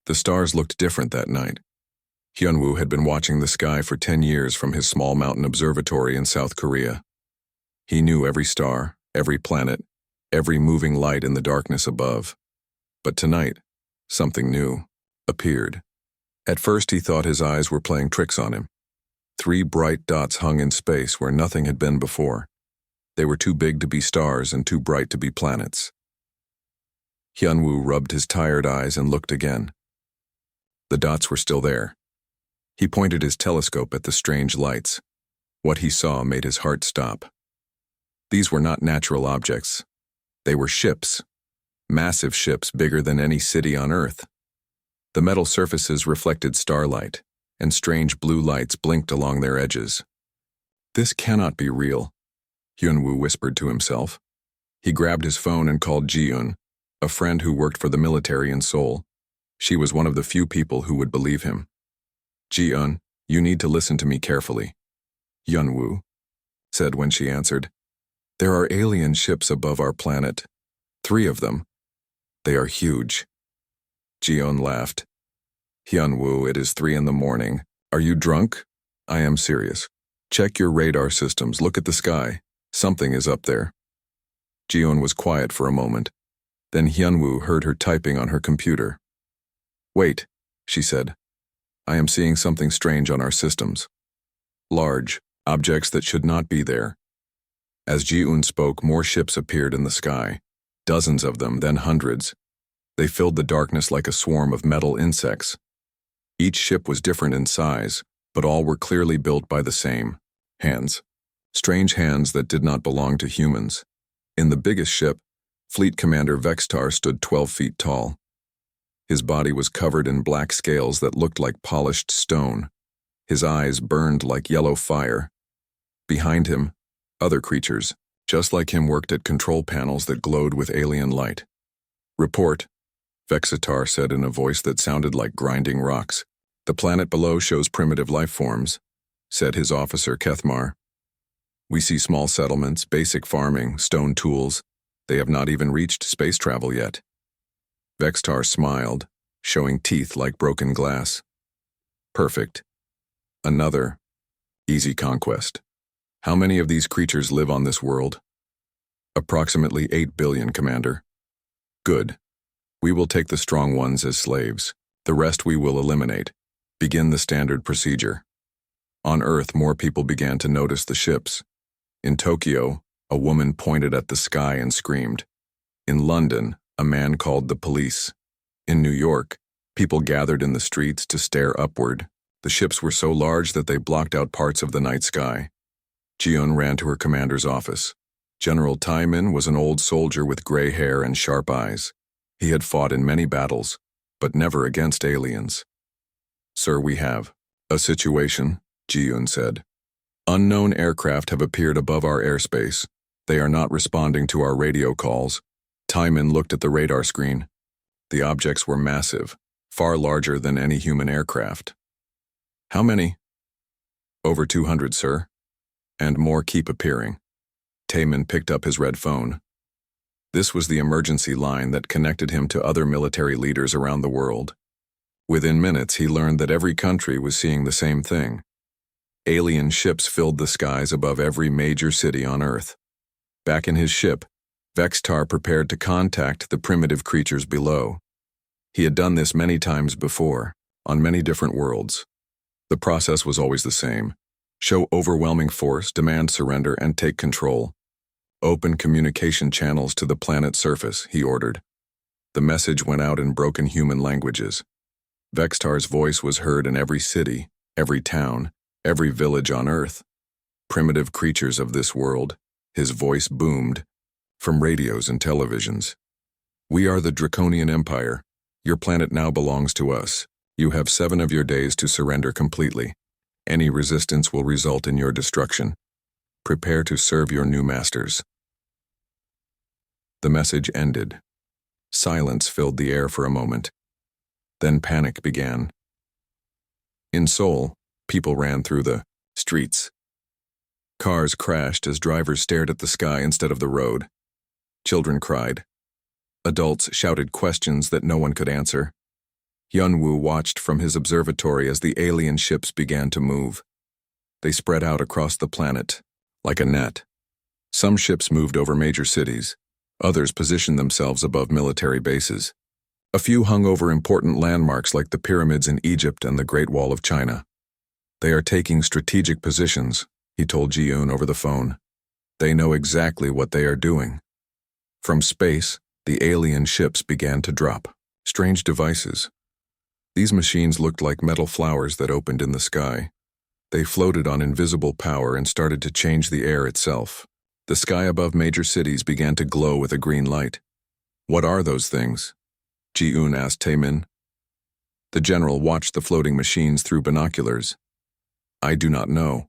The stars looked different that night. Hyunwoo had been watching the sky for 10 years from his small mountain observatory in South Korea. He knew every star, every planet, every moving light in the darkness above. But tonight, something new appeared. At first he thought his eyes were playing tricks on him. 3 bright dots hung in space where nothing had been before. They were too big to be stars and too bright to be planets. Hyunwoo rubbed his tired eyes and looked again. The dots were still there. He pointed his telescope at the strange lights. What he saw made his heart stop. These were not natural objects. They were ships. Massive ships bigger than any city on Earth. The metal surfaces reflected starlight, and strange blue lights blinked along their edges. This cannot be real, Hyunwoo whispered to himself. He grabbed his phone and called Ji-eun, a friend who worked for the military in Seoul. She was one of the few people who would believe him. Ji-eun, you need to listen to me carefully, Hyunwoo said when she answered. There are alien ships above our planet. 3 of them. They are huge. Ji-eun laughed. Hyunwoo, it is 3 in the morning. Are you drunk? I am serious. Check your radar systems. Look at the sky. Something is up there. Ji-eun was quiet for a moment. Then Hyunwoo heard her typing on her computer. Wait, she said. I am seeing something strange on our systems. Large objects that should not be there. As Ji-eun spoke, more ships appeared in the sky. Dozens of them, then hundreds. They filled the darkness like a swarm of metal insects. Each ship was different in size, but all were clearly built by the same hands. Strange hands that did not belong to humans. In the biggest ship, Fleet Commander Vextar stood 12 feet tall. His body was covered in black scales that looked like polished stone. His eyes burned like yellow fire. Behind him, other creatures, just like him, worked at control panels that glowed with alien light. Report, Vexitar said in a voice that sounded like grinding rocks. The planet below shows primitive life forms, said his officer Kethmar. We see small settlements, basic farming, stone tools. They have not even reached space travel yet. Vextar smiled, showing teeth like broken glass. Perfect. Another easy conquest. How many of these creatures live on this world? Approximately 8 billion, Commander. Good. We will take the strong ones as slaves. The rest we will eliminate. Begin the standard procedure. On Earth, more people began to notice the ships. In Tokyo, a woman pointed at the sky and screamed. In London, a man called the police. In New York, people gathered in the streets to stare upward. The ships were so large that they blocked out parts of the night sky. Ji-eun ran to her commander's office. General Taimin was an old soldier with gray hair and sharp eyes. He had fought in many battles, but never against aliens. Sir, we have a situation, Ji-eun said. Unknown aircraft have appeared above our airspace. They are not responding to our radio calls. Taimin looked at the radar screen. The objects were massive, far larger than any human aircraft. How many? Over 200, sir. And more keep appearing. Taimin picked up his red phone. This was the emergency line that connected him to other military leaders around the world. Within minutes, he learned that every country was seeing the same thing. Alien ships filled the skies above every major city on Earth. Back in his ship, Vextar prepared to contact the primitive creatures below. He had done this many times before, on many different worlds. The process was always the same. Show overwhelming force, demand surrender, and take control. Open communication channels to the planet's surface, he ordered. The message went out in broken human languages. Vextar's voice was heard in every city, every town, every village on Earth. Primitive creatures of this world, his voice boomed from radios and televisions. We are the Draconian Empire. Your planet now belongs to us. You have 7 of your days to surrender completely. Any resistance will result in your destruction. Prepare to serve your new masters. The message ended. Silence filled the air for a moment. Then panic began. In Seoul, people ran through the streets. Cars crashed as drivers stared at the sky instead of the road. Children cried. Adults shouted questions that no one could answer. Hyun-woo watched from his observatory as the alien ships began to move. They spread out across the planet, like a net. Some ships moved over major cities. Others positioned themselves above military bases. A few hung over important landmarks like the pyramids in Egypt and the Great Wall of China. They are taking strategic positions, he told Ji-eun over the phone. They know exactly what they are doing. From space, the alien ships began to drop. Strange devices. These machines looked like metal flowers that opened in the sky. They floated on invisible power and started to change the air itself. The sky above major cities began to glow with a green light. What are those things? Ji-eun asked Taemin. The general watched the floating machines through binoculars. I do not know.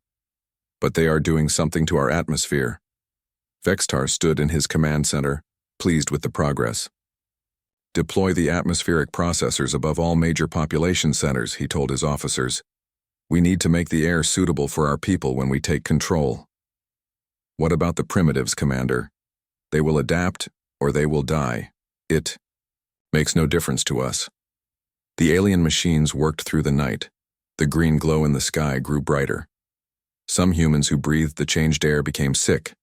But they are doing something to our atmosphere. Vextar stood in his command center, pleased with the progress. Deploy the atmospheric processors above all major population centers, he told his officers. We need to make the air suitable for our people when we take control. What about the primitives, Commander? They will adapt, or they will die. It makes no difference to us. The alien machines worked through the night. The green glow in the sky grew brighter. Some humans who breathed the changed air became sick.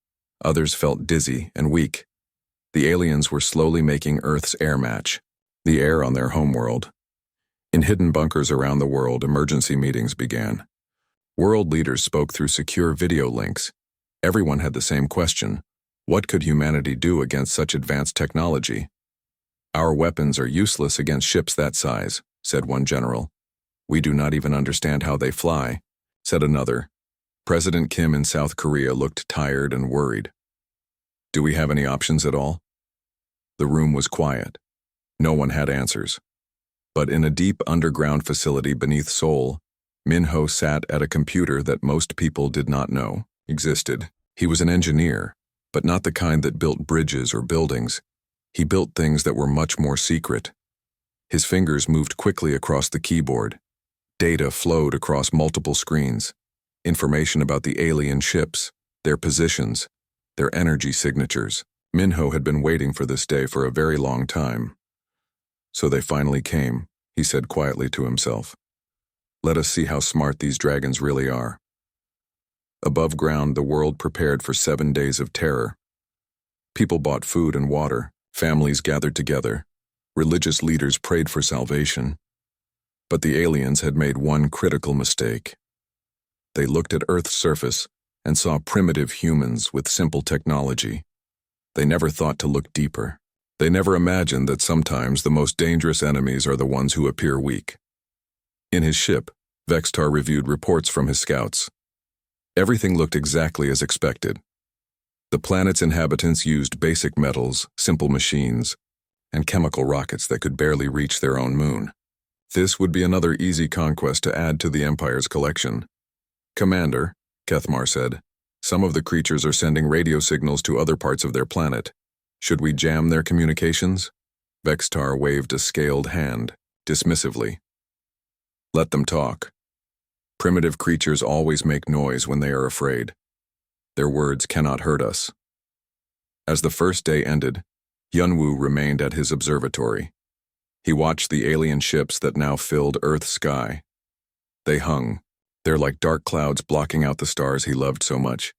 Others felt dizzy and weak. The aliens were slowly making Earth's air match, the air on their homeworld. In hidden bunkers around the world, emergency meetings began. World leaders spoke through secure video links. Everyone had the same question. What could humanity do against such advanced technology? Our weapons are useless against ships that size, said one general. We do not even understand how they fly, said another. President Kim in South Korea looked tired and worried. Do we have any options at all? The room was quiet. No one had answers. But in a deep underground facility beneath Seoul, Min-ho sat at a computer that most people did not know existed. He was an engineer, but not the kind that built bridges or buildings. He built things that were much more secret. His fingers moved quickly across the keyboard. Data flowed across multiple screens. Information about the alien ships, their positions, their energy signatures. Min-ho had been waiting for this day for a very long time. So they finally came, he said quietly to himself. Let us see how smart these dragons really are. Above ground, the world prepared for 7 days of terror. People bought food and water, families gathered together, religious leaders prayed for salvation. But the aliens had made one critical mistake. They looked at Earth's surface and saw primitive humans with simple technology. They never thought to look deeper. They never imagined that sometimes the most dangerous enemies are the ones who appear weak. In his ship, Vextar reviewed reports from his scouts. Everything looked exactly as expected. The planet's inhabitants used basic metals, simple machines, and chemical rockets that could barely reach their own moon. This would be another easy conquest to add to the Empire's collection. Commander, Kethmar said, some of the creatures are sending radio signals to other parts of their planet. Should we jam their communications? Vextar waved a scaled hand, dismissively. Let them talk. Primitive creatures always make noise when they are afraid. Their words cannot hurt us. As the first day ended, Hyun-woo remained at his observatory. He watched the alien ships that now filled Earth's sky. They hung. They're like dark clouds blocking out the stars he loved so much.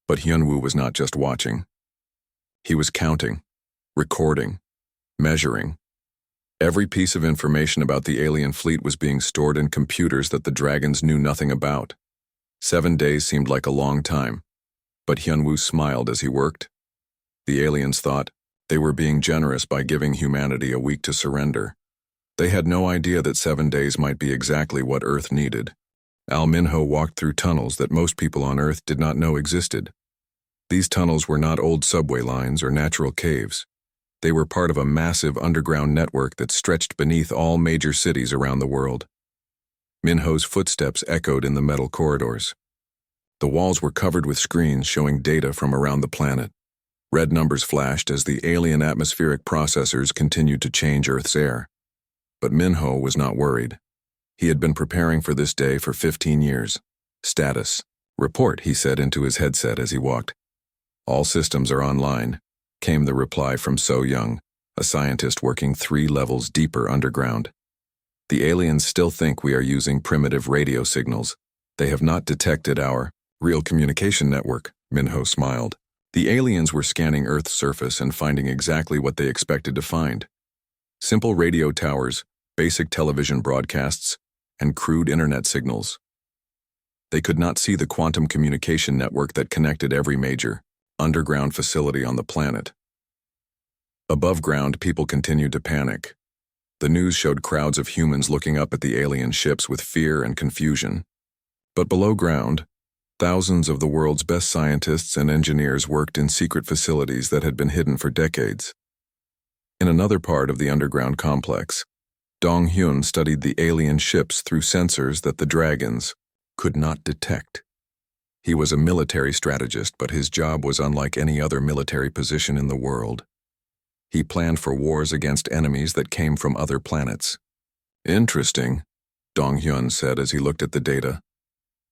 But Hyun-woo was not just watching. He was counting, recording, measuring. Every piece of information about the alien fleet was being stored in computers that the dragons knew nothing about. 7 days seemed like a long time, but Hyun-woo smiled as he worked. The aliens thought they were being generous by giving humanity a week to surrender. They had no idea that 7 days might be exactly what Earth needed. Min-ho walked through tunnels that most people on Earth did not know existed. These tunnels were not old subway lines or natural caves. They were part of a massive underground network that stretched beneath all major cities around the world. Min-ho's footsteps echoed in the metal corridors. The walls were covered with screens showing data from around the planet. Red numbers flashed as the alien atmospheric processors continued to change Earth's air. But Min-ho was not worried. He had been preparing for this day for 15 years. Status. Report, he said into his headset as he walked. All systems are online, came the reply from So Young, a scientist working 3 levels deeper underground. The aliens still think we are using primitive radio signals. They have not detected our real communication network, Minho smiled. The aliens were scanning Earth's surface and finding exactly what they expected to find. Simple radio towers, basic television broadcasts, and crude internet signals. They could not see the quantum communication network that connected every major, underground facility on the planet. Above ground, people continued to panic. The news showed crowds of humans looking up at the alien ships with fear and confusion. But below ground, thousands of the world's best scientists and engineers worked in secret facilities that had been hidden for decades. In another part of the underground complex, Dong-hyun studied the alien ships through sensors that the dragons could not detect. He was a military strategist, but his job was unlike any other military position in the world. He planned for wars against enemies that came from other planets. Interesting, Dong-hyun said as he looked at the data.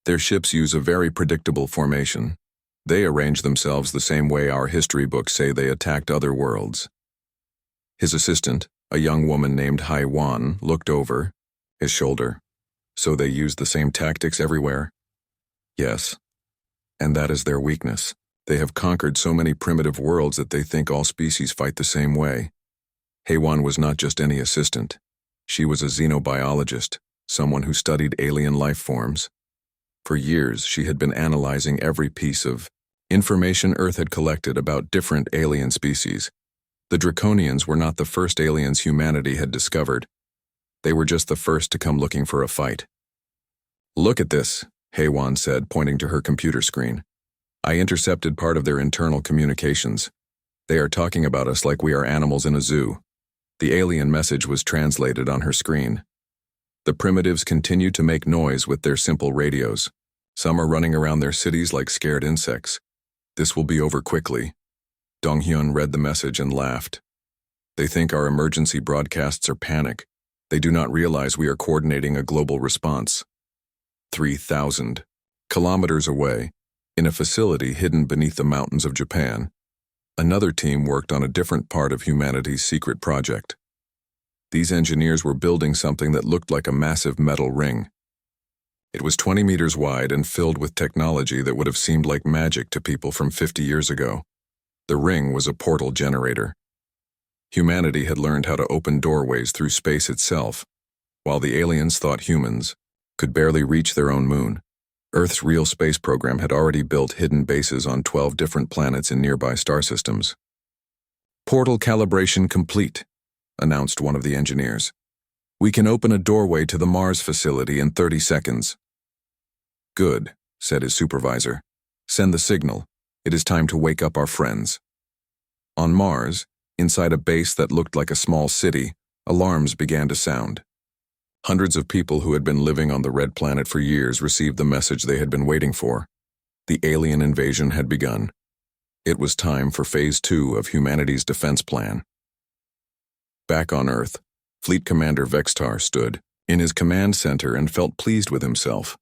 Their ships use a very predictable formation. They arrange themselves the same way our history books say they attacked other worlds. His assistant, a young woman named Hai-wan, looked over his shoulder. So they use the same tactics everywhere? Yes. And that is their weakness. They have conquered so many primitive worlds that they think all species fight the same way. Hai-wan was not just any assistant. She was a xenobiologist, someone who studied alien life forms. For years, she had been analyzing every piece of information Earth had collected about different alien species. The Draconians were not the first aliens humanity had discovered. They were just the first to come looking for a fight. Look at this, Hai-wan said, pointing to her computer screen. I intercepted part of their internal communications. They are talking about us like we are animals in a zoo. The alien message was translated on her screen. The primitives continue to make noise with their simple radios. Some are running around their cities like scared insects. This will be over quickly. Dong-hyun read the message and laughed. They think our emergency broadcasts are panic. They do not realize we are coordinating a global response. 3,000 kilometers away, in a facility hidden beneath the mountains of Japan, another team worked on a different part of humanity's secret project. These engineers were building something that looked like a massive metal ring. It was 20 meters wide and filled with technology that would have seemed like magic to people from 50 years ago. The ring was a portal generator. Humanity had learned how to open doorways through space itself, while the aliens thought humans could barely reach their own moon. Earth's real space program had already built hidden bases on 12 different planets in nearby star systems. Portal calibration complete, announced one of the engineers. We can open a doorway to the Mars facility in 30 seconds. Good, said his supervisor. Send the signal. It is time to wake up our friends. On Mars, inside a base that looked like a small city, alarms began to sound. Hundreds of people who had been living on the red planet for years received the message they had been waiting for. The alien invasion had begun. It was time for Phase 2 of humanity's defense plan. Back on Earth, Fleet Commander Vextar stood in his command center and felt pleased with himself.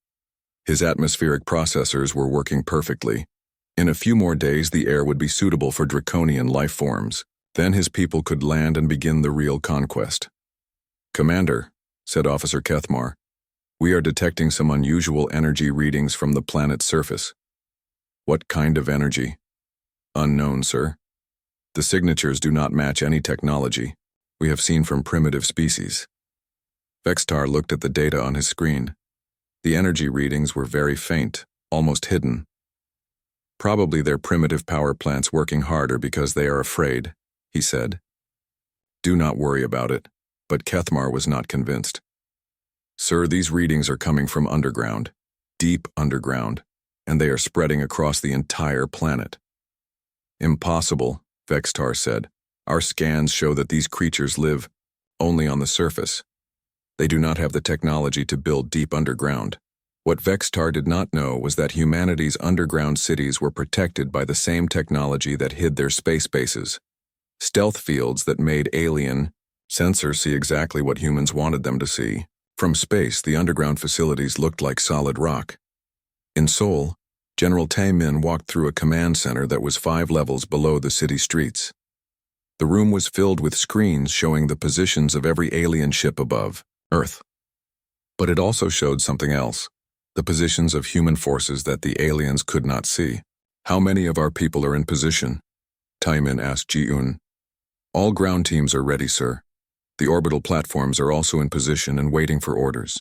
His atmospheric processors were working perfectly. In a few more days, the air would be suitable for Draconian life forms. Then his people could land and begin the real conquest. Commander, said Officer Kethmar, we are detecting some unusual energy readings from the planet's surface. What kind of energy? Unknown, sir. The signatures do not match any technology we have seen from primitive species. Vextar looked at the data on his screen. The energy readings were very faint, almost hidden. Probably their primitive power plants working harder because they are afraid, he said. Do not worry about it. But Kethmar was not convinced. Sir, these readings are coming from underground, deep underground, and they are spreading across the entire planet. Impossible, Vextar said. Our scans show that these creatures live only on the surface. They do not have the technology to build deep underground. What Vextar did not know was that humanity's underground cities were protected by the same technology that hid their space bases. Stealth fields that made alien sensors see exactly what humans wanted them to see. From space, the underground facilities looked like solid rock. In Seoul, General Tae-min walked through a command center that was 5 levels below the city streets. The room was filled with screens showing the positions of every alien ship above. Earth. But it also showed something else, the positions of human forces that the aliens could not see. How many of our people are in position? Taimin asked Ji-un. All ground teams are ready, sir. The orbital platforms are also in position and waiting for orders.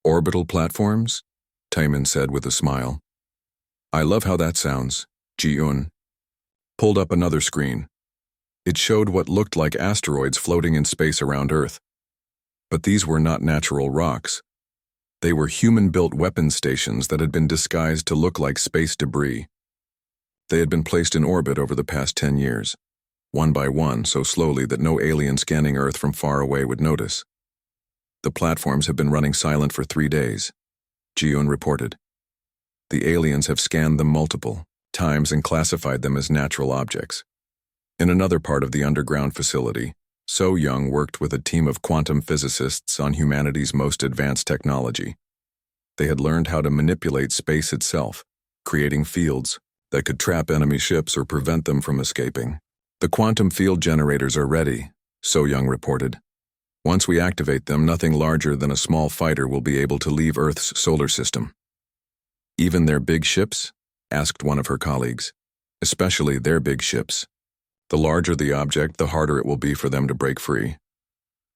Orbital platforms? Taimin said with a smile. I love how that sounds. Ji-un pulled up another screen. It showed what looked like asteroids floating in space around Earth. But these were not natural rocks. They were human-built weapons stations that had been disguised to look like space debris. They had been placed in orbit over the past 10 years, one by one, so slowly that no alien scanning Earth from far away would notice. The platforms have been running silent for 3 days, Ji-un reported. The aliens have scanned them multiple times and classified them as natural objects. In another part of the underground facility, So Young worked with a team of quantum physicists on humanity's most advanced technology. They had learned how to manipulate space itself, creating fields that could trap enemy ships or prevent them from escaping. The quantum field generators are ready, So Young reported. Once we activate them, nothing larger than a small fighter will be able to leave Earth's solar system. Even their big ships? Asked one of her colleagues. Especially their big ships. The larger the object, the harder it will be for them to break free.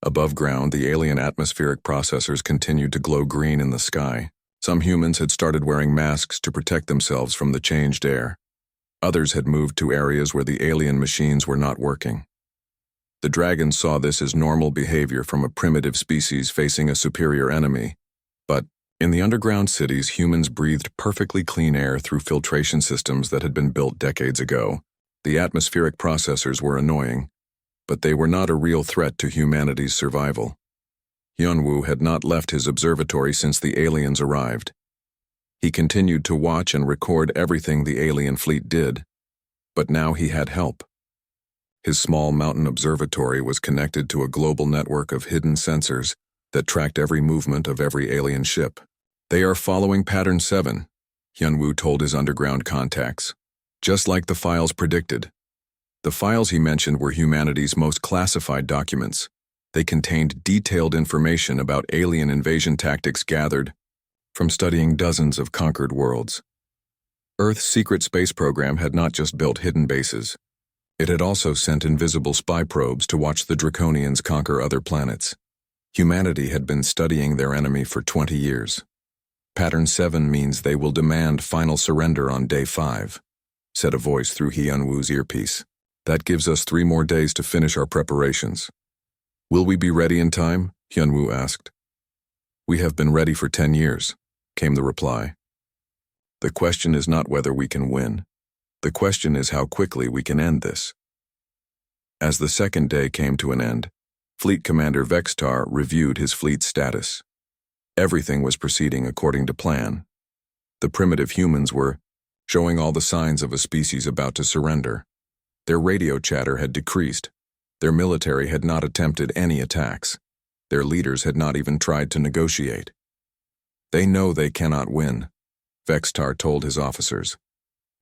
Above ground, the alien atmospheric processors continued to glow green in the sky. Some humans had started wearing masks to protect themselves from the changed air. Others had moved to areas where the alien machines were not working. The dragons saw this as normal behavior from a primitive species facing a superior enemy. But in the underground cities, humans breathed perfectly clean air through filtration systems that had been built decades ago. The atmospheric processors were annoying, but they were not a real threat to humanity's survival. Hyunwoo had not left his observatory since the aliens arrived. He continued to watch and record everything the alien fleet did, but now he had help. His small mountain observatory was connected to a global network of hidden sensors that tracked every movement of every alien ship. They are following Pattern 7, Hyunwoo told his underground contacts. Just like the files predicted. The files he mentioned were humanity's most classified documents. They contained detailed information about alien invasion tactics gathered from studying dozens of conquered worlds. Earth's secret space program had not just built hidden bases. It had also sent invisible spy probes to watch the Draconians conquer other planets. Humanity had been studying their enemy for 20 years. Pattern 7 means they will demand final surrender on day 5, said a voice through Hyunwoo's earpiece. That gives us 3 more days to finish our preparations. Will we be ready in time? Hyunwoo asked. We have been ready for 10 years, came the reply. The question is not whether we can win. The question is how quickly we can end this. As the second day came to an end, Fleet Commander Vextar reviewed his fleet's status. Everything was proceeding according to plan. The primitive humans were showing all the signs of a species about to surrender. Their radio chatter had decreased. Their military had not attempted any attacks. Their leaders had not even tried to negotiate. They know they cannot win, Vextar told his officers.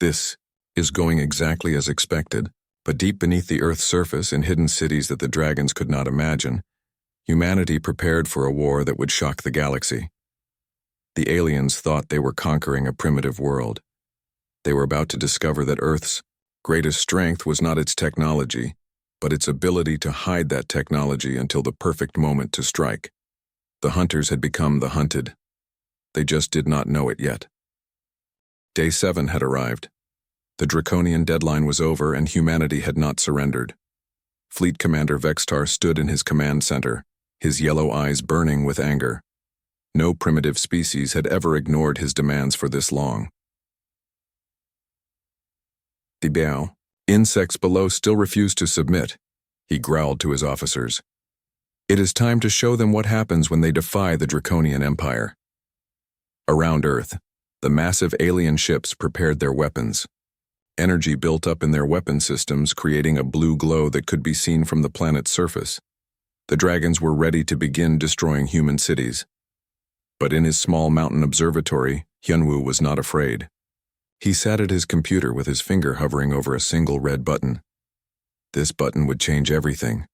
This is going exactly as expected, but deep beneath the Earth's surface, in hidden cities that the dragons could not imagine, humanity prepared for a war that would shock the galaxy. The aliens thought they were conquering a primitive world. They were about to discover that Earth's greatest strength was not its technology, but its ability to hide that technology until the perfect moment to strike. The hunters had become the hunted. They just did not know it yet. Day 7 had arrived. The Draconian deadline was over and humanity had not surrendered. Fleet Commander Vextar stood in his command center, his yellow eyes burning with anger. No primitive species had ever ignored his demands for this long. The Biao, insects below still refused to submit, he growled to his officers. It is time to show them what happens when they defy the Draconian Empire. Around Earth, the massive alien ships prepared their weapons. Energy built up in their weapon systems, creating a blue glow that could be seen from the planet's surface. The dragons were ready to begin destroying human cities. But in his small mountain observatory, Hyunwoo was not afraid. He sat at his computer with his finger hovering over a single red button. This button would change everything.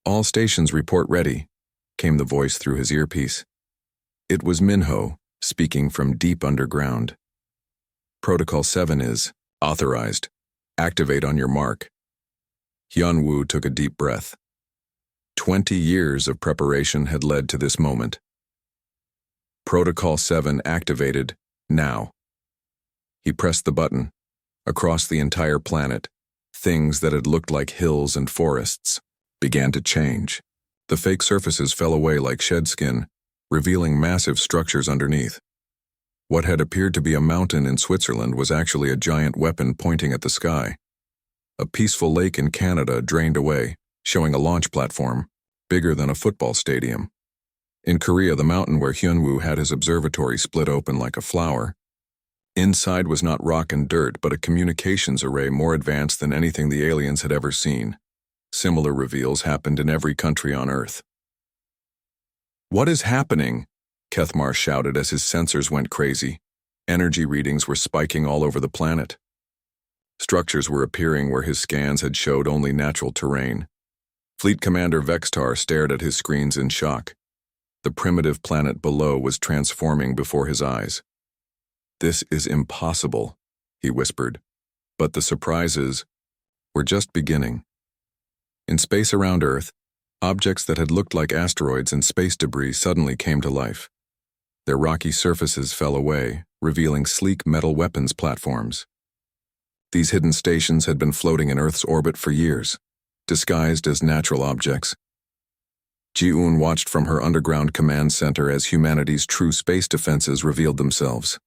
All stations report ready. came the voice through his earpiece. It was Minho, speaking from deep underground. Protocol 7 is authorized. Activate on your mark. Hyun-woo took a deep breath. 20 years of preparation had led to this moment. Protocol 7 activated, now. He pressed the button. Across the entire planet, things that had looked like hills and forests began to change. The fake surfaces fell away like shed skin, revealing massive structures underneath. What had appeared to be a mountain in Switzerland was actually a giant weapon pointing at the sky. A peaceful lake in Canada drained away, showing a launch platform, bigger than a football stadium. In Korea, the mountain where Hyun-woo had his observatory split open like a flower. Inside was not rock and dirt, but a communications array more advanced than anything the aliens had ever seen. Similar reveals happened in every country on Earth. "What is happening?" Kethmar shouted as his sensors went crazy. Energy readings were spiking all over the planet. Structures were appearing where his scans had showed only natural terrain. Fleet Commander Vextar stared at his screens in shock. The primitive planet below was transforming before his eyes. "This is impossible," he whispered. But the surprises were just beginning. In space around Earth, objects that had looked like asteroids and space debris suddenly came to life. Their rocky surfaces fell away, revealing sleek metal weapons platforms. These hidden stations had been floating in Earth's orbit for years, disguised as natural objects. Ji-eun watched from her underground command center as humanity's true space defenses revealed themselves.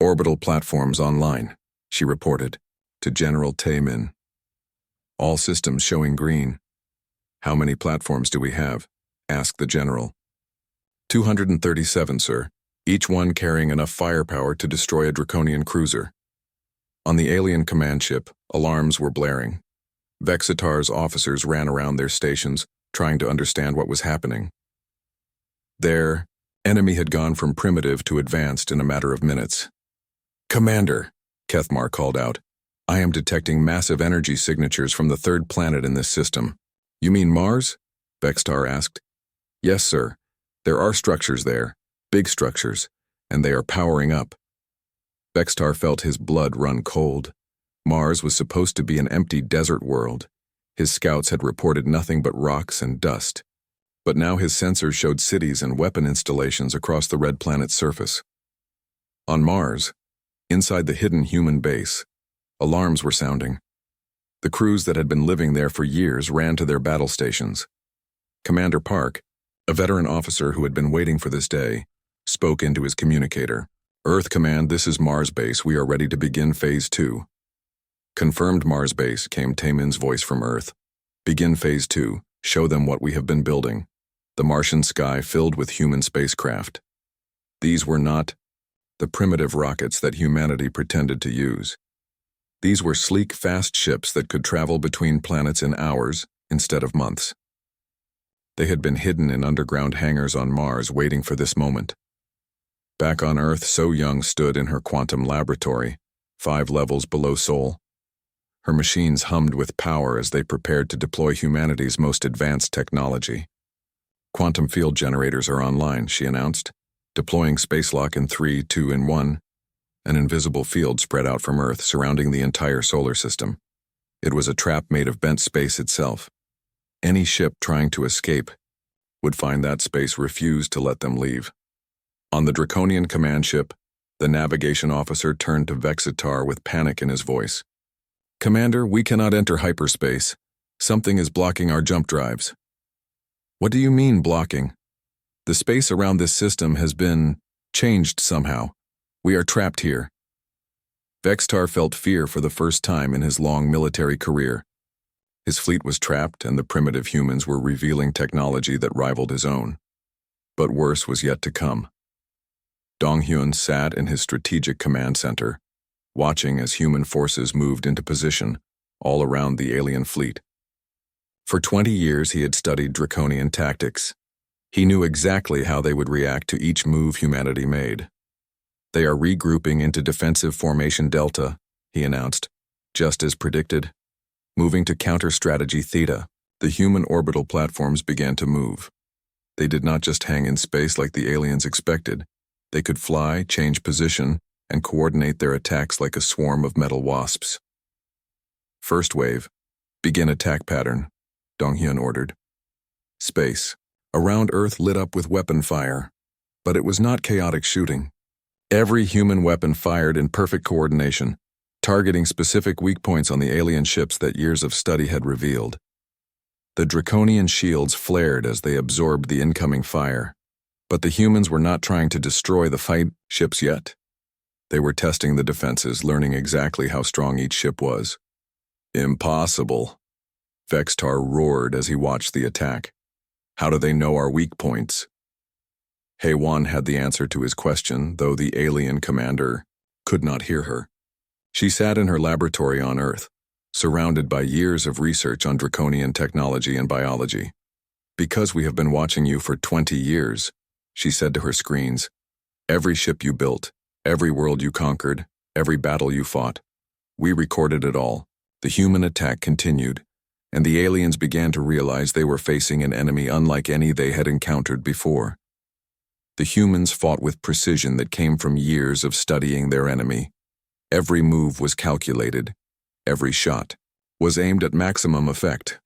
"Orbital platforms online," she reported, to General Tae-min. "All systems showing green." "How many platforms do we have?" asked the general. 237, sir, each one carrying enough firepower to destroy a Draconian cruiser. On the alien command ship, alarms were blaring. Vexitar's officers ran around their stations, trying to understand what was happening. Their enemy had gone from primitive to advanced in a matter of minutes. "Commander," Kethmar called out, "I am detecting massive energy signatures from the third planet in this system." "You mean Mars?" Vextar asked. "Yes, sir. There are structures there, big structures, and they are powering up." Vextar felt his blood run cold. Mars was supposed to be an empty desert world. His scouts had reported nothing but rocks and dust. But now his sensors showed cities and weapon installations across the red planet's surface. On Mars, inside the hidden human base, alarms were sounding. The crews that had been living there for years ran to their battle stations. Commander Park, a veteran officer who had been waiting for this day, spoke into his communicator. "Earth Command, this is Mars Base. We are ready to begin Phase 2. "Confirmed, Mars Base," came Taemin's voice from Earth. "Begin Phase 2. Show them what we have been building." The Martian sky filled with human spacecraft. These were not the primitive rockets that humanity pretended to use. These were sleek, fast ships that could travel between planets in hours instead of months. They had been hidden in underground hangars on Mars waiting for this moment. Back on Earth, So Young stood in her quantum laboratory, 5 levels below Sol. Her machines hummed with power as they prepared to deploy humanity's most advanced technology. "Quantum field generators are online," she announced, deploying spacelock in 3, 2, and 1. An invisible field spread out from Earth, surrounding the entire solar system. It was a trap made of bent space itself. Any ship trying to escape would find that space refused to let them leave. On the Draconian command ship, the navigation officer turned to Vexitar with panic in his voice. "Commander, we cannot enter hyperspace. Something is blocking our jump drives." "What do you mean, blocking?" "The space around this system has been changed somehow. We are trapped here." Vextar felt fear for the first time in his long military career. His fleet was trapped, and the primitive humans were revealing technology that rivaled his own. But worse was yet to come. Dong-hyun sat in his strategic command center, watching as human forces moved into position all around the alien fleet. For 20 years he had studied Draconian tactics. He knew exactly how they would react to each move humanity made. "They are regrouping into defensive formation Delta," he announced, just as predicted. Moving to counter-strategy Theta, the human orbital platforms began to move. They did not just hang in space like the aliens expected. They could fly, change position, and coordinate their attacks like a swarm of metal wasps. First wave. Begin attack pattern, Donghyun ordered. Space. Around Earth lit up with weapon fire. But it was not chaotic shooting. Every human weapon fired in perfect coordination, targeting specific weak points on the alien ships that years of study had revealed. The Draconian shields flared as they absorbed the incoming fire. But the humans were not trying to destroy the fight ships yet. They were testing the defenses, learning exactly how strong each ship was. Impossible. Vextar roared as he watched the attack. How do they know our weak points? Haewon had the answer to his question, though the alien commander could not hear her. She sat in her laboratory on Earth, surrounded by years of research on Draconian technology and biology. Because we have been watching you for 20 years, she said to her screens, every ship you built, every world you conquered, every battle you fought, we recorded it all. The human attack continued, and the aliens began to realize they were facing an enemy unlike any they had encountered before. The humans fought with precision that came from years of studying their enemy. Every move was calculated. Every shot was aimed at maximum effect.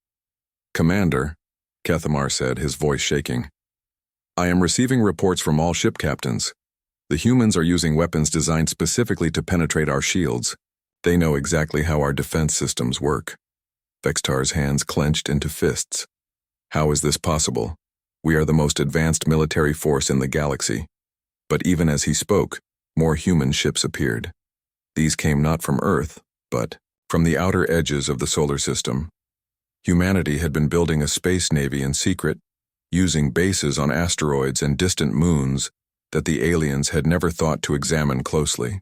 Commander, Kethamar said, his voice shaking, I am receiving reports from all ship captains. The humans are using weapons designed specifically to penetrate our shields. They know exactly how our defense systems work. Vextar's hands clenched into fists. How is this possible? We are the most advanced military force in the galaxy. But even as he spoke, more human ships appeared. These came not from Earth, but from the outer edges of the solar system. Humanity had been building a space navy in secret, using bases on asteroids and distant moons that the aliens had never thought to examine closely.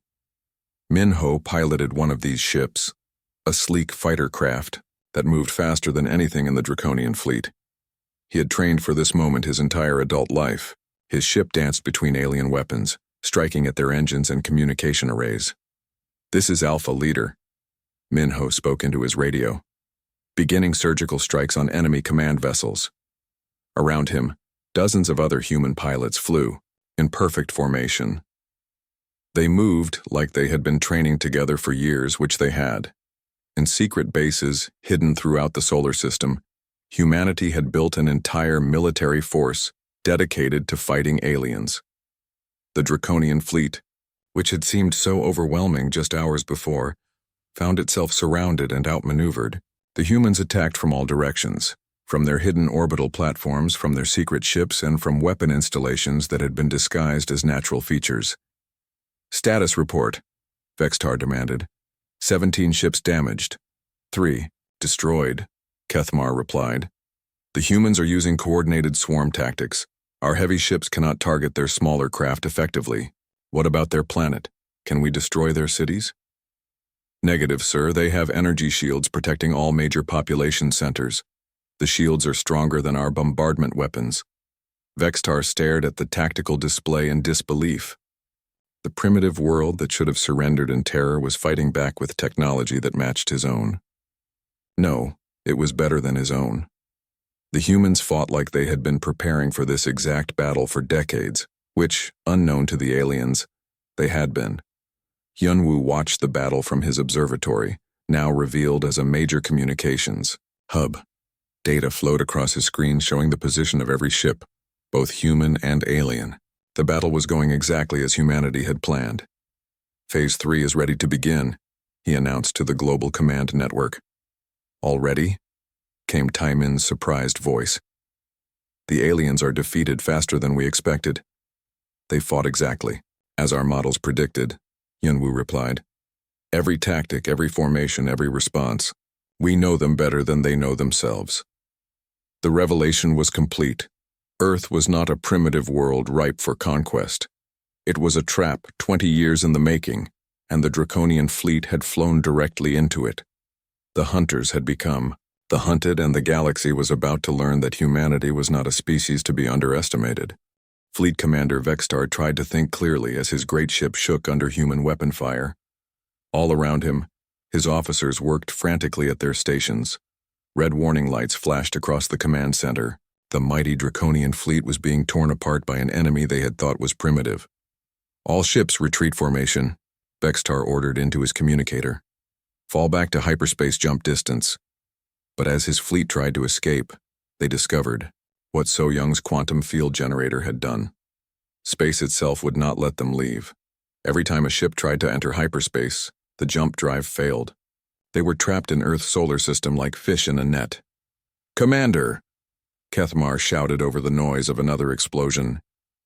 Minho piloted one of these ships, a sleek fighter craft that moved faster than anything in the Draconian fleet. He had trained for this moment his entire adult life. His ship danced between alien weapons, striking at their engines and communication arrays. This is Alpha Leader, Minho spoke into his radio, beginning surgical strikes on enemy command vessels. Around him, dozens of other human pilots flew, in perfect formation. They moved like they had been training together for years, which they had. In secret bases hidden throughout the solar system, humanity had built an entire military force dedicated to fighting aliens. The Draconian fleet, which had seemed so overwhelming just hours before, found itself surrounded and outmaneuvered. The humans attacked from all directions, from their hidden orbital platforms, from their secret ships, and from weapon installations that had been disguised as natural features. Status report, Vextar demanded. 17 ships damaged. 3 destroyed, Kethmar replied. The humans are using coordinated swarm tactics. Our heavy ships cannot target their smaller craft effectively. What about their planet? Can we destroy their cities? Negative, sir. They have energy shields protecting all major population centers. The shields are stronger than our bombardment weapons. Vextar stared at the tactical display in disbelief. The primitive world that should have surrendered in terror was fighting back with technology that matched his own. No, it was better than his own. The humans fought like they had been preparing for this exact battle for decades, which, unknown to the aliens, they had been. Hyunwoo watched the battle from his observatory, now revealed as a major communications hub. Data flowed across his screen showing the position of every ship, both human and alien. The battle was going exactly as humanity had planned. Phase 3 is ready to begin, he announced to the global command network. Already? Came Taimin's surprised voice. The aliens are defeated faster than we expected. They fought exactly as our models predicted, Hyunwoo replied. Every tactic, every formation, every response. We know them better than they know themselves. The revelation was complete. Earth was not a primitive world ripe for conquest. It was a trap 20 years in the making, and the Draconian fleet had flown directly into it. The hunters had become the hunted, and the galaxy was about to learn that humanity was not a species to be underestimated. Fleet Commander Vextar tried to think clearly as his great ship shook under human weapon fire. All around him, his officers worked frantically at their stations. Red warning lights flashed across the command center. The mighty Draconian fleet was being torn apart by an enemy they had thought was primitive. All ships retreat formation, Vextar ordered into his communicator. Fall back to hyperspace jump distance. But as his fleet tried to escape, they discovered what So Young's quantum field generator had done. Space itself would not let them leave. Every time a ship tried to enter hyperspace, the jump drive failed. They were trapped in Earth's solar system like fish in a net. "Commander!" Kethmar shouted over the noise of another explosion.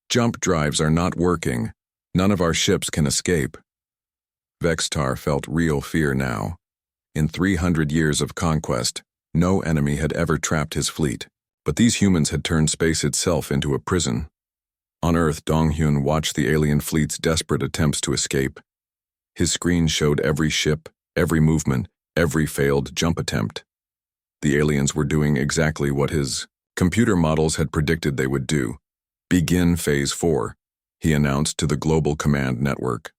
"Jump drives are not working. None of our ships can escape." Vextar felt real fear now. In 300 years of conquest, no enemy had ever trapped his fleet, but these humans had turned space itself into a prison. On Earth, Donghyun watched the alien fleet's desperate attempts to escape. His screen showed every ship, every movement, every failed jump attempt. The aliens were doing exactly what his computer models had predicted they would do. "Begin Phase 4, he announced to the Global Command Network.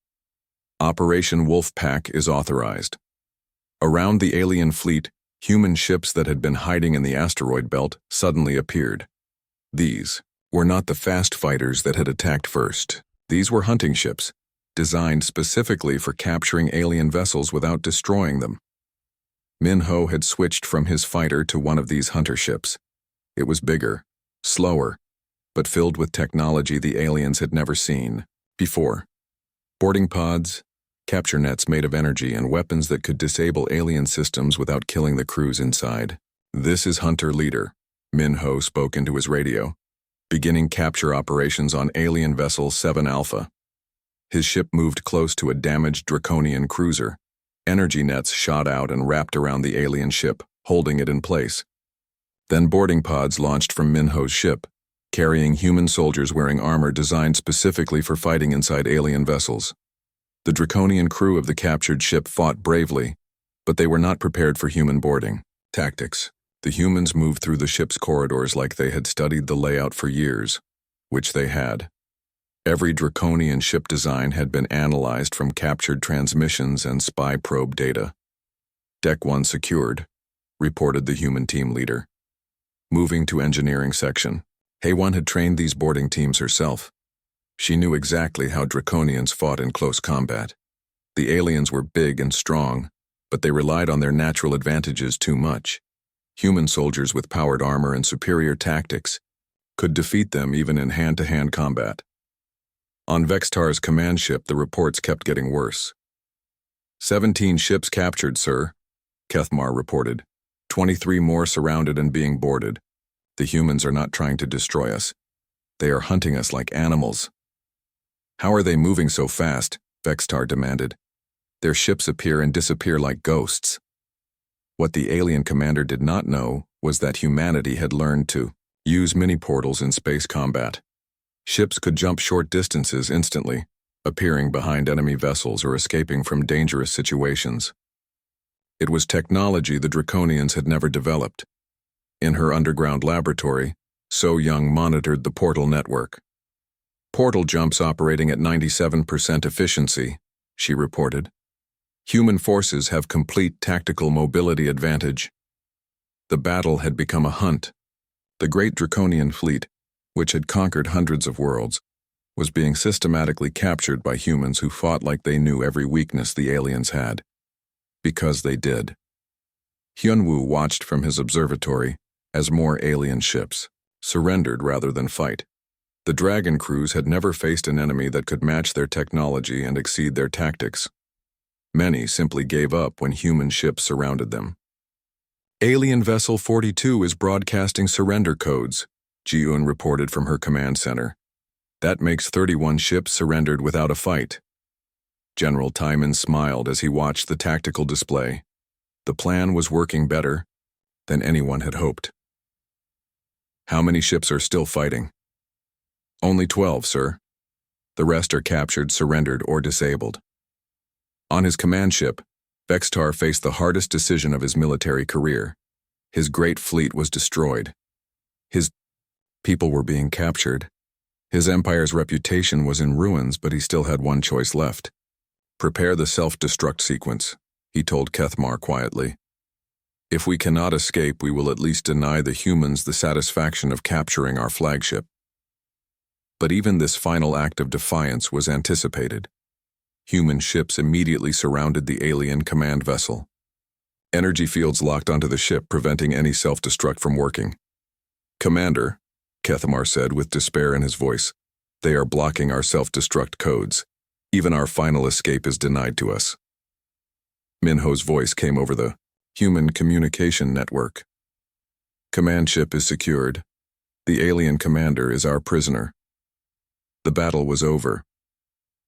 "Operation Wolfpack is authorized." Around the alien fleet, human ships that had been hiding in the asteroid belt suddenly appeared. These were not the fast fighters that had attacked first. These were hunting ships, designed specifically for capturing alien vessels without destroying them. Minho had switched from his fighter to one of these hunter ships. It was bigger, slower, but filled with technology the aliens had never seen before. Boarding pods, capture nets made of energy, and weapons that could disable alien systems without killing the crews inside. "This is Hunter Leader," Minho spoke into his radio, "beginning capture operations on alien vessel 7 Alpha." His ship moved close to a damaged Draconian cruiser. Energy nets shot out and wrapped around the alien ship, holding it in place. Then boarding pods launched from Minho's ship, carrying human soldiers wearing armor designed specifically for fighting inside alien vessels. The Draconian crew of the captured ship fought bravely, but they were not prepared for human boarding. Tactics. The humans moved through the ship's corridors like they had studied the layout for years, which they had. Every Draconian ship design had been analyzed from captured transmissions and spy probe data. "Deck 1 secured," reported the human team leader. Moving to engineering section. Hay-1 had trained these boarding teams herself. She knew exactly how Draconians fought in close combat. The aliens were big and strong, but they relied on their natural advantages too much. Human soldiers with powered armor and superior tactics could defeat them even in hand-to-hand combat. On Vextar's command ship, the reports kept getting worse. 17 ships captured, sir," Kethmar reported. 23 more surrounded and being boarded. The humans are not trying to destroy us. They are hunting us like animals." "How are they moving so fast?" Vextar demanded. "Their ships appear and disappear like ghosts." What the alien commander did not know was that humanity had learned to use mini-portals in space combat. Ships could jump short distances instantly, appearing behind enemy vessels or escaping from dangerous situations. It was technology the Draconians had never developed. In her underground laboratory, So Young monitored the portal network. "Portal jumps operating at 97% efficiency," she reported. "Human forces have complete tactical mobility advantage." The battle had become a hunt. The great Draconian fleet, which had conquered hundreds of worlds, was being systematically captured by humans who fought like they knew every weakness the aliens had. Because they did. Hyunwoo watched from his observatory as more alien ships surrendered rather than fight. The Dragon crews had never faced an enemy that could match their technology and exceed their tactics. Many simply gave up when human ships surrounded them. "Alien Vessel 42 is broadcasting surrender codes," Ji-eun reported from her command center. "That makes 31 ships surrendered without a fight." General Timon smiled as he watched the tactical display. The plan was working better than anyone had hoped. "How many ships are still fighting?" "Only 12, sir. The rest are captured, surrendered, or disabled." On his command ship, Vextar faced the hardest decision of his military career. His great fleet was destroyed. His people were being captured. His empire's reputation was in ruins, but he still had one choice left. "Prepare the self-destruct sequence," he told Kethmar quietly. If we cannot escape, we will at least deny the humans the satisfaction of capturing our flagship. But even this final act of defiance was anticipated. Human ships immediately surrounded the alien command vessel. Energy fields locked onto the ship, preventing any self-destruct from working. "Commander," Kethamar said with despair in his voice, "they are blocking our self-destruct codes. Even our final escape is denied to us." Minho's voice came over the human communication network. "Command ship is secured. The alien commander is our prisoner." The battle was over.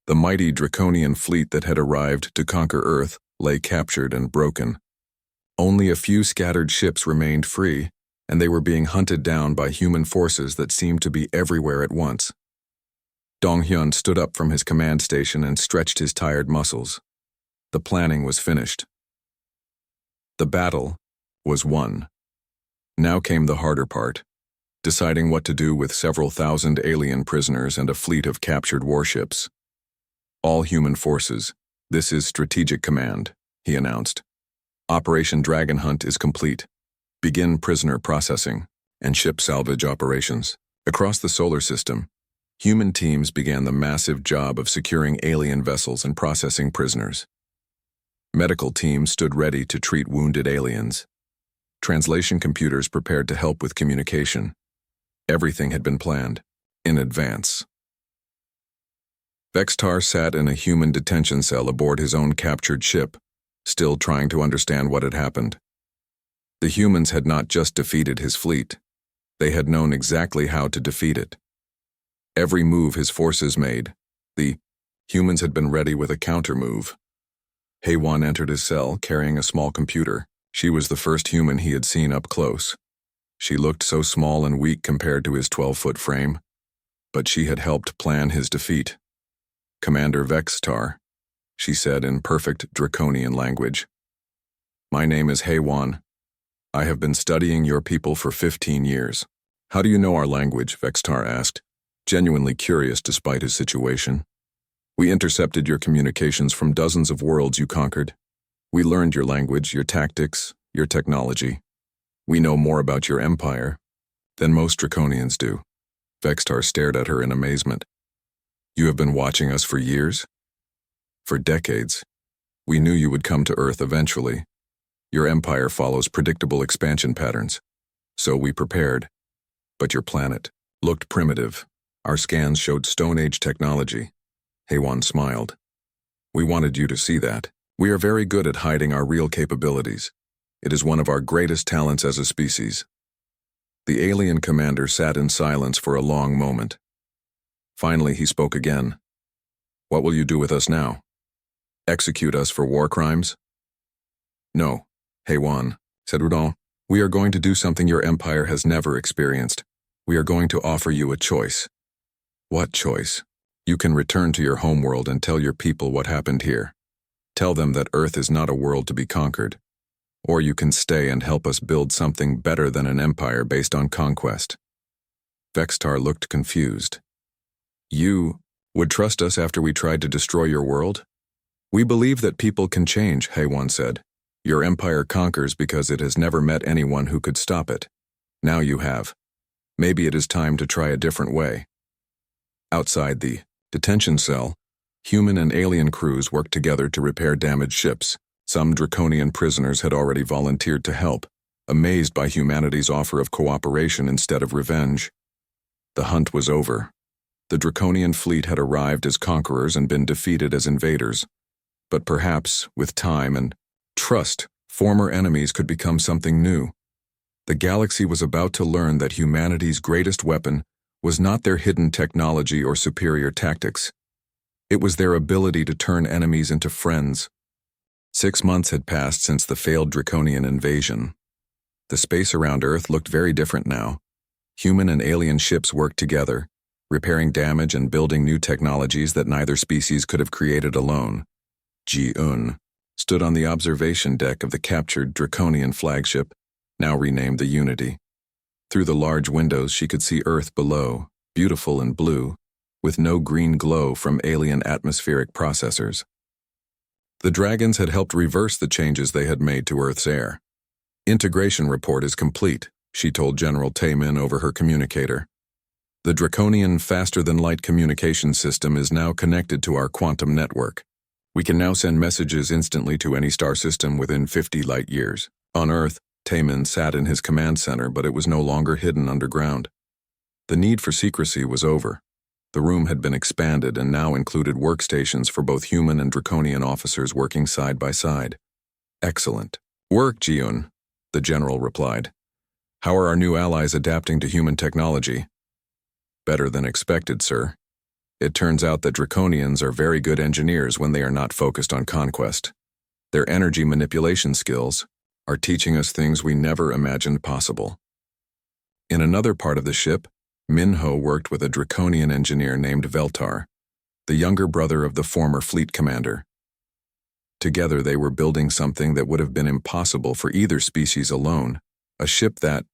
The mighty Draconian fleet that had arrived to conquer Earth lay captured and broken. Only a few scattered ships remained free, and they were being hunted down by human forces that seemed to be everywhere at once. Donghyun stood up from his command station and stretched his tired muscles. The planning was finished. The battle was won. Now came the harder part, deciding what to do with several thousand alien prisoners and a fleet of captured warships. "All human forces, this is Strategic Command," he announced. "Operation Dragon Hunt is complete. Begin prisoner processing and ship salvage operations." Across the solar system, human teams began the massive job of securing alien vessels and processing prisoners. Medical teams stood ready to treat wounded aliens. Translation computers prepared to help with communication. Everything had been planned in advance. Vextar sat in a human detention cell aboard his own captured ship, still trying to understand what had happened. The humans had not just defeated his fleet. They had known exactly how to defeat it. Every move his forces made, the humans had been ready with a counter-move. Heywan entered his cell, carrying a small computer. She was the first human he had seen up close. She looked so small and weak compared to his 12-foot frame, but she had helped plan his defeat. "Commander Vextar," she said in perfect Draconian language. "My name is Heywan. I have been studying your people for 15 years. "How do you know our language?" Vextar asked, genuinely curious despite his situation. "We intercepted your communications from dozens of worlds you conquered. We learned your language, your tactics, your technology. We know more about your empire than most Draconians do." Vextar stared at her in amazement. "You have been watching us for years?" "For decades. We knew you would come to Earth eventually. Your empire follows predictable expansion patterns, so we prepared. But your planet looked primitive. Our scans showed Stone Age technology." Heywan smiled. "We wanted you to see that. We are very good at hiding our real capabilities. It is one of our greatest talents as a species." The alien commander sat in silence for a long moment. Finally, he spoke again. "What will you do with us now? Execute us for war crimes?" "No, Heywan," said Rudon. "We are going to do something your empire has never experienced. We are going to offer you a choice." "What choice?" "You can return to your homeworld and tell your people what happened here. Tell them that Earth is not a world to be conquered. Or you can stay and help us build something better than an empire based on conquest." Vextar looked confused. "You would trust us after we tried to destroy your world?" "We believe that people can change," Heywan said. "Your empire conquers because it has never met anyone who could stop it. Now you have. Maybe it is time to try a different way." Outside the detention cell, human and alien crews worked together to repair damaged ships. Some Draconian prisoners had already volunteered to help, amazed by humanity's offer of cooperation instead of revenge. The hunt was over. The Draconian fleet had arrived as conquerors and been defeated as invaders. But perhaps, with time and trust, former enemies could become something new. The galaxy was about to learn that humanity's greatest weapon was not their hidden technology or superior tactics. It was their ability to turn enemies into friends. 6 months had passed since the failed Draconian invasion. The space around Earth looked very different now. Human and alien ships worked together, repairing damage and building new technologies that neither species could have created alone. Ji-un stood on the observation deck of the captured Draconian flagship, now renamed the Unity. Through the large windows she could see Earth below, beautiful and blue, with no green glow from alien atmospheric processors. The dragons had helped reverse the changes they had made to Earth's air. Integration report is complete, she told General Taemin over her communicator. The Draconian faster-than-light communication system is now connected to our quantum network. We can now send messages instantly to any star system within 50 light years. On Earth, Taemin sat in his command center, but it was no longer hidden underground. The need for secrecy was over. The room had been expanded and now included workstations for both human and Draconian officers working side by side. Excellent work, Jiun, the general replied. How are our new allies adapting to human technology? Better than expected, sir. It turns out that Draconians are very good engineers when they are not focused on conquest. Their energy manipulation skills are teaching us things we never imagined possible. In another part of the ship, Minho worked with a Draconian engineer named Veltar, the younger brother of the former fleet commander. Together they were building something that would have been impossible for either species alone, a ship that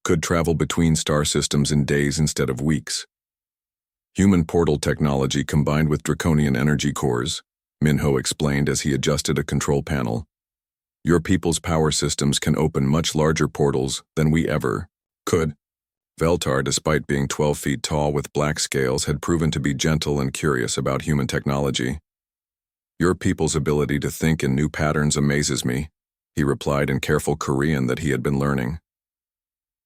could travel between star systems in days instead of weeks. Human portal technology combined with Draconian energy cores, Minho explained as he adjusted a control panel. Your people's power systems can open much larger portals than we ever could. Veltar, despite being 12 feet tall with black scales, had proven to be gentle and curious about human technology. Your people's ability to think in new patterns amazes me, he replied in careful Korean that he had been learning.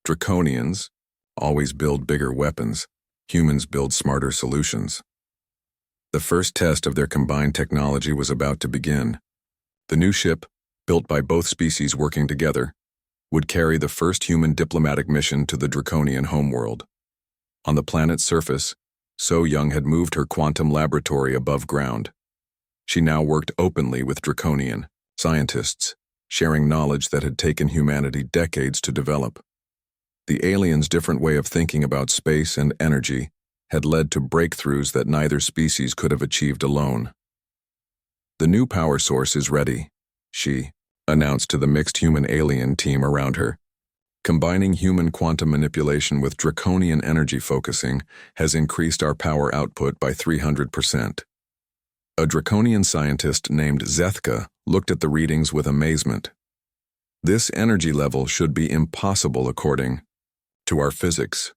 Draconians always build bigger weapons. Humans build smarter solutions. The first test of their combined technology was about to begin. The new ship, built by both species working together, would carry the first human diplomatic mission to the Draconian homeworld. On the planet's surface, So Young had moved her quantum laboratory above ground. She now worked openly with Draconian scientists, sharing knowledge that had taken humanity decades to develop. The aliens' different way of thinking about space and energy had led to breakthroughs that neither species could have achieved alone. The new power source is ready, she announced to the mixed human-alien team around her. Combining human quantum manipulation with Draconian energy focusing has increased our power output by 300%. A Draconian scientist named Zethka looked at the readings with amazement. This energy level should be impossible according to our physics.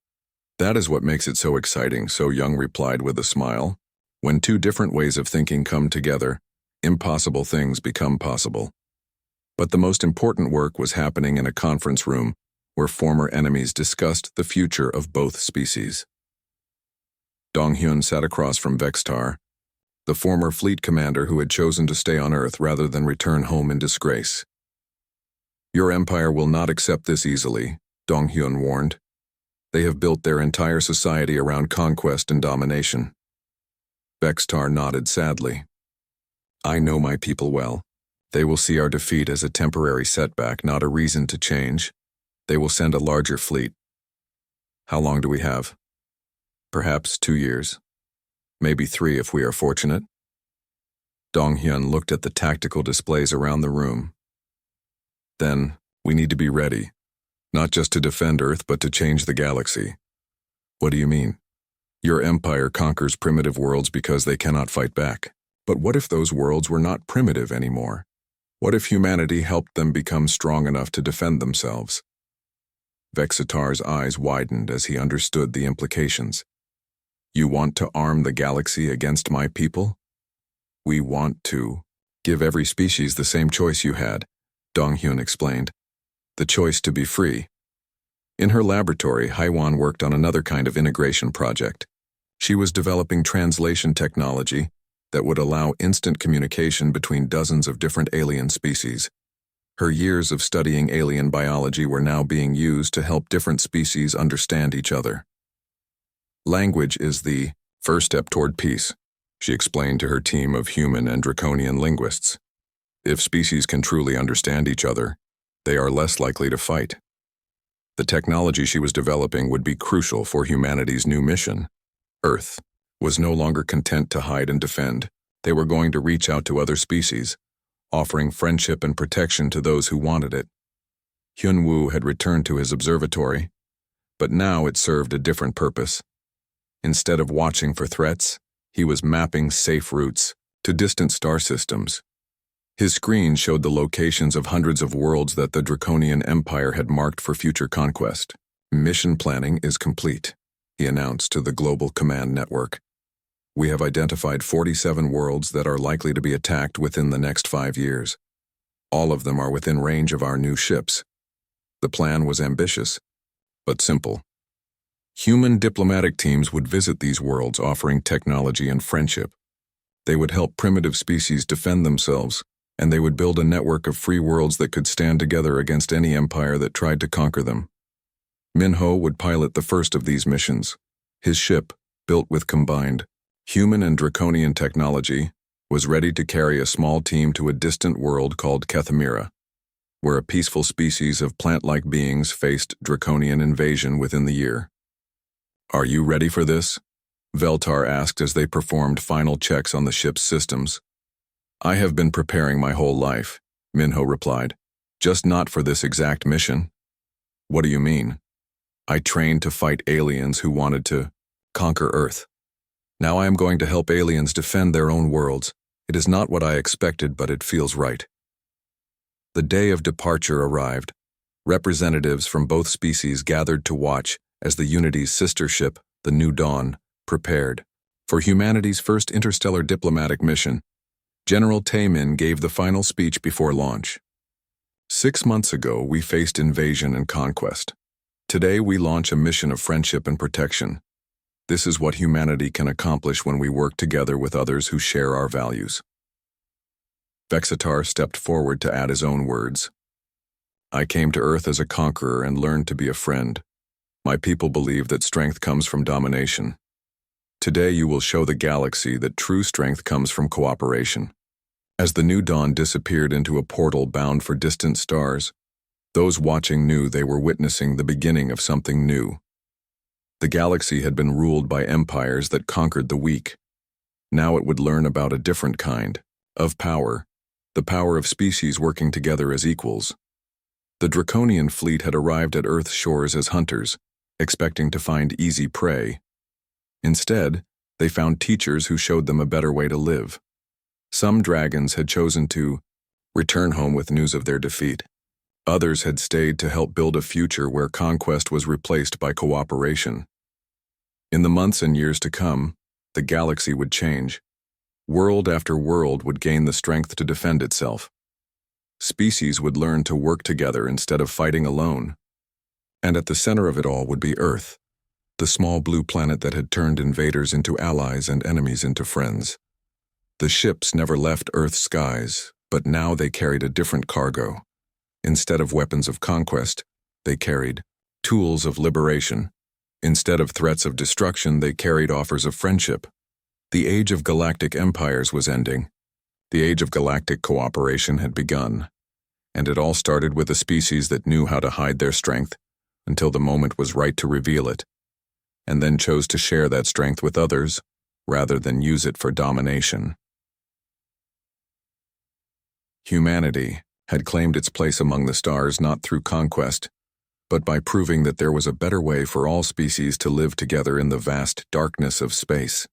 That is what makes it so exciting, So Young replied with a smile. When two different ways of thinking come together, impossible things become possible. But the most important work was happening in a conference room where former enemies discussed the future of both species. Dong-hyun sat across from Vextar, the former fleet commander who had chosen to stay on Earth rather than return home in disgrace. Your empire will not accept this easily, Dong-hyun warned. They have built their entire society around conquest and domination. Vextar nodded sadly. I know my people well. They will see our defeat as a temporary setback, not a reason to change. They will send a larger fleet. How long do we have? Perhaps 2 years. Maybe 3 if we are fortunate. Dong-hyun looked at the tactical displays around the room. Then, we need to be ready. Not just to defend Earth, but to change the galaxy. What do you mean? Your empire conquers primitive worlds because they cannot fight back. But what if those worlds were not primitive anymore? What if humanity helped them become strong enough to defend themselves? Vexitar's eyes widened as he understood the implications. You want to arm the galaxy against my people? We want to give every species the same choice you had, Dong-hyun explained. The choice to be free. In her laboratory, Haiwan worked on another kind of integration project. She was developing translation technology that would allow instant communication between dozens of different alien species. Her years of studying alien biology were now being used to help different species understand each other. Language is the first step toward peace, she explained to her team of human and Draconian linguists. If species can truly understand each other, they are less likely to fight. The technology she was developing would be crucial for humanity's new mission. Earth was no longer content to hide and defend. They were going to reach out to other species, offering friendship and protection to those who wanted it. Hyun-woo had returned to his observatory, but now it served a different purpose. Instead of watching for threats, he was mapping safe routes to distant star systems. His screen showed the locations of hundreds of worlds that the Draconian Empire had marked for future conquest. "Mission planning is complete," he announced to the global command network. "We have identified 47 worlds that are likely to be attacked within the next 5 years. All of them are within range of our new ships." The plan was ambitious, but simple. Human diplomatic teams would visit these worlds offering technology and friendship. They would help primitive species defend themselves, and they would build a network of free worlds that could stand together against any empire that tried to conquer them. Minho would pilot the first of these missions. His ship, built with combined human and draconian technology, was ready to carry a small team to a distant world called Kethamira, where a peaceful species of plant-like beings faced draconian invasion within the year. "Are you ready for this?" Veltar asked as they performed final checks on the ship's systems. "I have been preparing my whole life," Minho replied, "just not for this exact mission." "What do you mean?" "I trained to fight aliens who wanted to conquer Earth. Now I am going to help aliens defend their own worlds. It is not what I expected, but it feels right." The day of departure arrived. Representatives from both species gathered to watch as the Unity's sister ship, the New Dawn, prepared for humanity's first interstellar diplomatic mission. General Taemin gave the final speech before launch. "6 months ago, we faced invasion and conquest. Today, we launch a mission of friendship and protection. This is what humanity can accomplish when we work together with others who share our values." Vexitar stepped forward to add his own words. "I came to Earth as a conqueror and learned to be a friend. My people believe that strength comes from domination. Today you will show the galaxy that true strength comes from cooperation." As the New Dawn disappeared into a portal bound for distant stars, those watching knew they were witnessing the beginning of something new. The galaxy had been ruled by empires that conquered the weak. Now it would learn about a different kind of power, the power of species working together as equals. The Draconian fleet had arrived at Earth's shores as hunters, expecting to find easy prey. Instead, they found teachers who showed them a better way to live. Some dragons had chosen to return home with news of their defeat. Others had stayed to help build a future where conquest was replaced by cooperation. In the months and years to come, the galaxy would change. World after world would gain the strength to defend itself. Species would learn to work together instead of fighting alone. And at the center of it all would be Earth, the small blue planet that had turned invaders into allies and enemies into friends. The ships never left Earth's skies, but now they carried a different cargo. Instead of weapons of conquest, they carried tools of liberation. Instead of threats of destruction, they carried offers of friendship. The age of galactic empires was ending. The age of galactic cooperation had begun. And it all started with a species that knew how to hide their strength until the moment was right to reveal it, and then chose to share that strength with others rather than use it for domination. Humanity had claimed its place among the stars not through conquest, but by proving that there was a better way for all species to live together in the vast darkness of space.